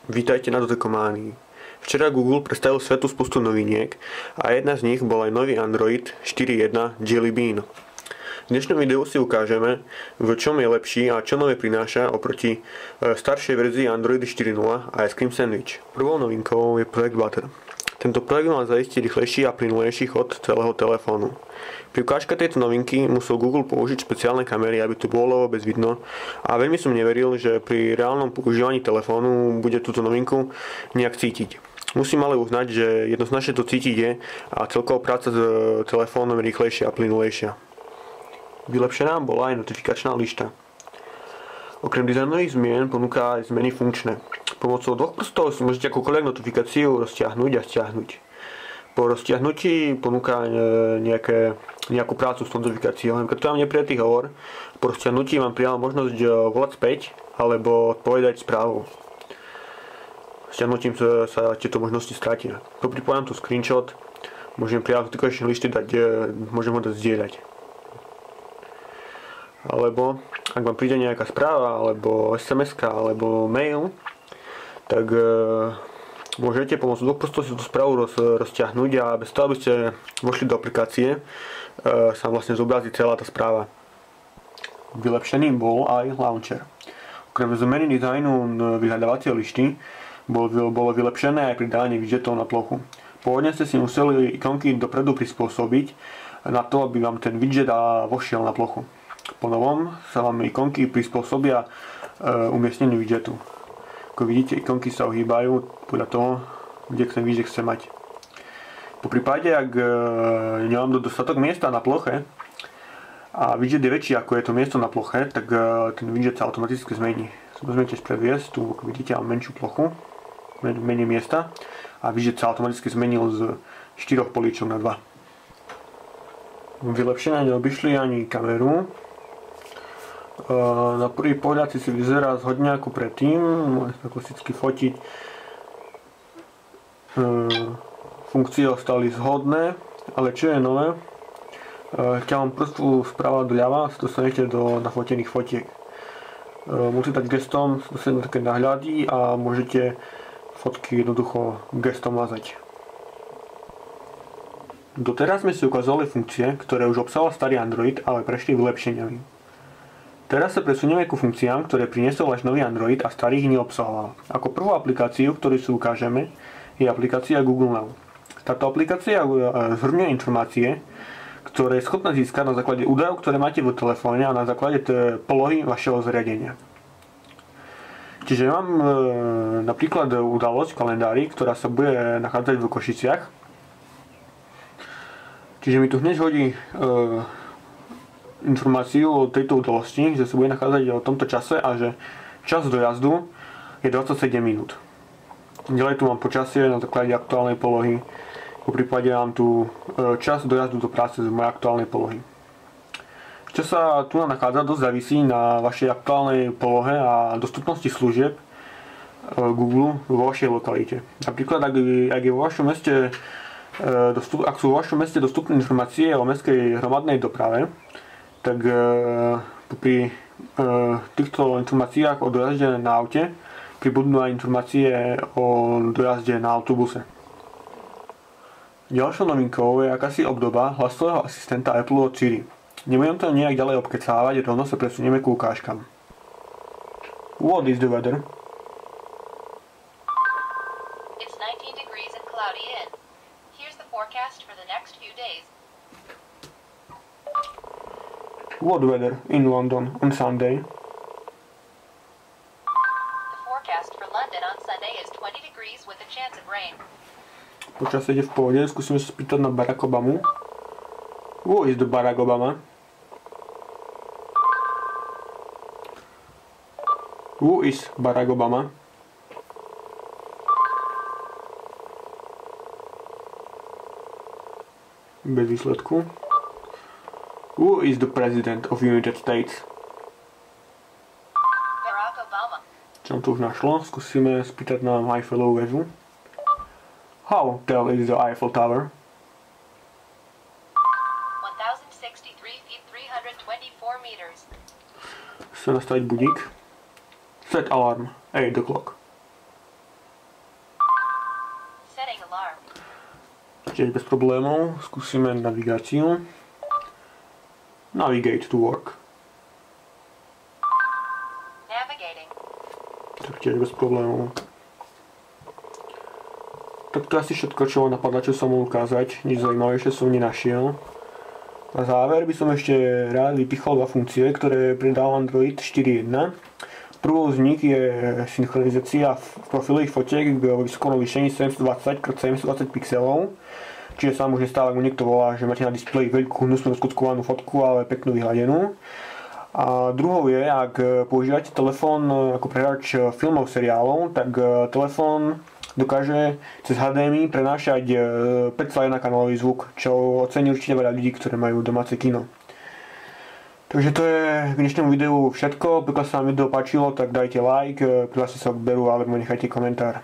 Vítajte na Dotekománii. Včera Google predstavil svetu spustu noviniek a jedna z nich bol aj nový Android 4.1 Jelly Bean. V dnešnom videu si ukážeme, v čom je lepší a čo nové prináša oproti staršej verzii Android 4.0 a Ice Cream Sandwich. Prvou novinkou je projekt Butter. Tento projekt má zaistiť rýchlejší a plynulejší chod celého telefónu. Pri ukážke tejto novinky musel Google použiť špeciálne kamery, aby to bolo vôbec vidno, a veľmi som neveril, že pri reálnom používaní telefónu bude túto novinku nejak cítiť. Musím ale uznať, že jednoznačne to cítiť je a celková práca s telefónom je rýchlejšia a plynulejšia. Vylepšená bola aj notifikačná lišta. Okrem dizajnových zmien ponúka aj zmeny funkčné. Pomocou dvoch prstov si môžete akúkoľvek notifikáciu roztiahnuť a stiahnuť. Po roztiahnutí ponúka nejakú prácu s notifikáciou. Keď tu mám neprijatý hovor, po roztiahnutí vám prijala možnosť volať späť alebo odpovedať správou. Stiahnutím sa tieto možnosti stratia. Pripojím tu screenshot, môžem prijať notifikačné listy môžem ho dať zdieľať. Alebo ak vám príde nejaká správa, alebo SMS-ka, alebo mail, tak môžete pomocou dvoch prstov si tú správu rozťahnuť a bez toho, aby ste vošli do aplikácie, sa vlastne zobrazí celá tá správa. Vylepšený bol aj launcher. Okrem zmeny dizajnu vyhľadávacie lišty bolo vylepšené aj pridávanie widgetov na plochu. Pôvodne ste si museli ikonky dopredu prispôsobiť na to, aby vám ten widget vošiel na plochu. Po novom sa vám ikonky prispôsobia umiestneniu widgetu. Ako vidíte, ikonky sa ohýbajú podľa toho, kde ten widget chce mať. Po prípade, ak nemám dostatok miesta na ploche a widget je väčší ako je to miesto na ploche, tak ten widget sa automaticky zmení. Môžeme tiež predviesť, tu ako vidíte mám menšiu plochu, menej miesta a widget sa automaticky zmenil z 4 políčok na 2. Vylepšenia neobyšli ani kameru. Na prvý pohľad si vyzerá zhodne ako predtým, môžete klasicky fotiť. Funkcie ostali zhodné, ale čo je nové, ťahom prstu vprava doľava sa dostanete do nafotených fotiek. Musíte dať gestom, dostanete také náhľady a môžete fotky jednoducho gestom mazať. Doteraz sme si ukázali funkcie, ktoré už obsahoval starý Android, ale prešli vylepšeniami. Teraz sa presunieme ku funkciám, ktoré priniesol až nový Android a starý ich neobsahoval. Ako prvú aplikáciu, ktorú si ukážeme, je aplikácia Google Now. Táto aplikácia zhrňuje informácie, ktoré je schopná získať na základe údajov, ktoré máte vo telefóne a na základe polohy vašeho zariadenia. Čiže mám napríklad udalosť v kalendári, ktorá sa bude nachádzať v Košiciach. Čiže mi tu hneď hodí informáciu o tejto udalosti, že sa bude nachádzať o tomto čase a že čas dojazdu je 27 minút. Ďalej tu mám počasie na základe aktuálnej polohy. Po prípade mám tu čas dojazdu do práce z mojej aktuálnej polohy. Čo sa tu nachádza, dosť závisí na vašej aktuálnej polohe a dostupnosti služieb Google vo vašej lokalite. Napríklad, ak je vo vašom meste ak sú vo vašom meste dostupné informácie o mestskej hromadnej doprave, tak pri týchto informáciách o dojazde na aute pribudnú aj informácie o dojazde na autobuse. Ďalšou novinkou je akási obdoba hlasového asistenta Apple od Siri. Nebudem to nejak ďalej obkecávať, rovno sa presunieme k ukážkam. What is the weather? It's 19 degrees and cloudy in. Here's the forecast for the next few days. What weather in London on Sunday? The forecast for London on Sunday is 20 degrees with a chance of rain. Počasie ide v pohode, skúsime sa spýtať na Barack Obamu. Who is the Barack Obama? Who is Barack Obama? Bez výsledku. Who is the President of United States? Barack Obama. Čo to už našlo? Skúsime spýtať na Eiffelovú väžu. How tall is the Eiffel Tower? 1063 feet 324 meters. Chcem nastaviť budík. Set alarm 8 o'clock. tiež bez problémov. Skúsime navigáciu. Navigate to work. Navigating. Tak tiež bez problémov. Tak to je asi všetko, čo ma napadlo, čo som mohol ukázať. Nič zaujímavejšie som nenašiel. Na záver by som ešte rád vypichol dva funkcie, ktoré pridal Android 4.1. Prvou z nich je synchronizácia profilových fotiek vo vysokom rozlíšení 720x720 pixelov. Čiže sa môže stávať, ak mu niekto volá, že máte na displeji veľkú hnusnú rozkuckovanú fotku, ale peknú vyhľadenú. A druhou je, ak používate telefón ako prehráč filmov, seriálov, tak telefón dokáže cez HDMI prenášať 5,1 kanálový zvuk, čo ocení určite veľa ľudí, ktorí majú domáce kino. Takže to je k dnešnému videu všetko. Pokiaľ sa vám video páčilo, tak dajte like, prihláste sa k odberu alebo nechajte komentár.